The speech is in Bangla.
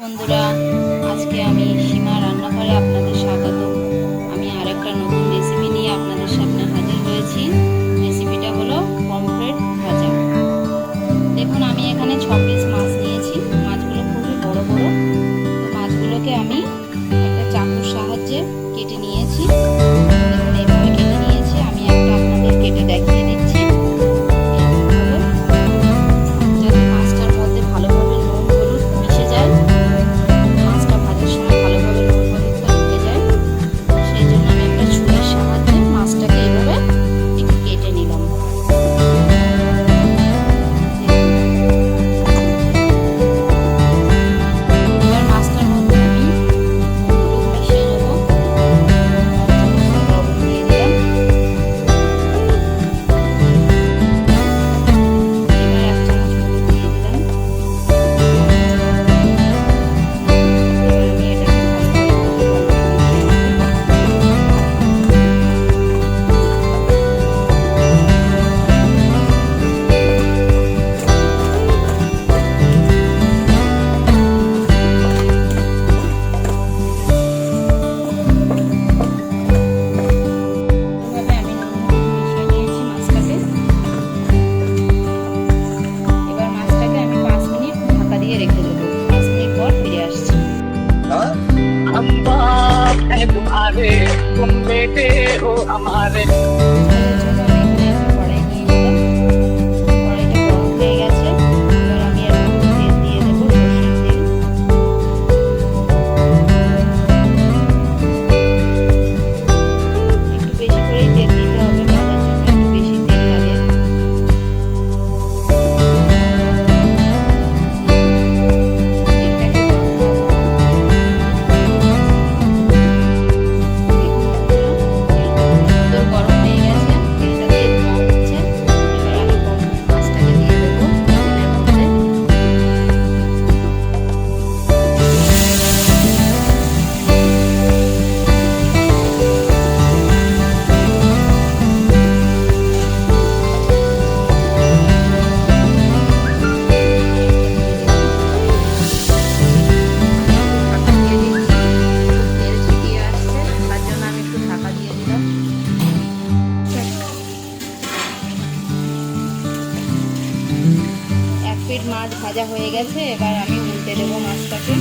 বন্ধুরা, আজকে আমি সীমা রান্নাঘরে আপনাদের স্বাগত। আমি আরেকটা নতুন রেসিপি নিয়ে আপনাদের সামনে হাজির হয়েছি। রেসিপিটা হলো পমফ্রেট ভাজা। দেখুন, আমি এখানে 6 পিস মাছ নিয়েছি। মাছগুলো খুবই বড় বড়। তো মাছগুলোকে আমি একটা চাকুর সাহায্যে কেটে নিয়েছি। দেখুন, এইভাবে কেটে নিয়েছি। আমি একটা আপনাদের কেটে দেখিয়ে দিচ্ছি যাতে মাছটার মধ্যে ভালোভাবে নুন হলুদ মিশে যায়, মাছটা ভাজার সময় ভালোভাবে নুন হলুদটা ঢুকে যায়। সেই জন্য আমি একটা ছুরির সাহায্যে মাছটাকে এইভাবে একটু কেটে নিলাম। এবার মাছটার মধ্যে আমি নুন হলুদ মিশিয়ে নেব। লবণ দিয়ে দিলাম। এবার 1 চামচ হলুদ দিয়ে দিলাম। এবার আমি এটাকে ভালোভাবে আমি নুন হলুদ মিশিয়ে নিয়েছি মাছটাকে। এবার মাছটাকে আমি 5 মিনিট ঢাকা দিয়ে রেখে দেবো। 5 মিনিট পর ফিরে আসছি। हम बाप है तुम्हारे, तुम बेटे हो हमारे। ঝালের জন্য আমি এখানে একটা কড়াই নিয়ে নিলাম। কড়াইটা গরম হয়ে গেছে। এবার আমি এর মধ্যে তেল দিয়ে দেবো, সরষের তেল। একটু বেশি করেই তেল দিতে হবে, ভাজার জন্য একটু বেশি তেল লাগে। তেলটাকে গরম হওয়া সুন্দর গরম হয়ে গেছে, তেলটা দিয়ে ধোঁয়া উঠছে। এবার আমি মাছটাকে দিয়ে দেবো তেলের মধ্যে। ঢাকা দিয়ে দিচ্ছি। তেল ছিটিয়ে আসছে, তার জন্য আমি একটু ঢাকা দিয়ে দিলাম। 1 পিঠ মাছ ভাজা হয়ে গেছে। এবার আমি উল্টে দেবো মাছটাকে।